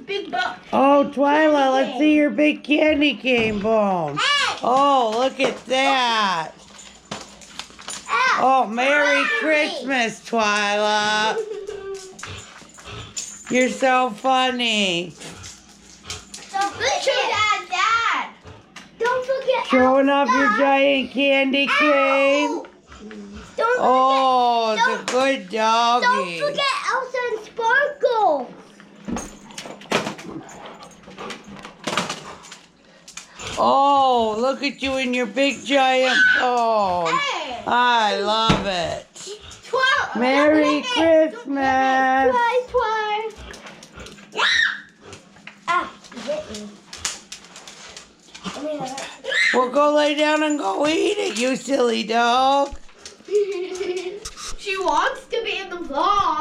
big bone. Oh, Twylla, let's see your big candy cane bone. Hey! Oh, look at that. Oh, Merry Christmas, Twylla. You're so funny. Don't forget, Dad. Don't forget. Showing off your giant candy cane. Don't Oh, forget, it's a good doggy. Don't forget Elsa and Sparkle. Oh, look at you in your big giant phone. Hey. I love it. Merry Don't hit me. Christmas. Twice. Ah, you hit me. Well, go lay down and go eat it, you silly dog. She wants to be in the vlog.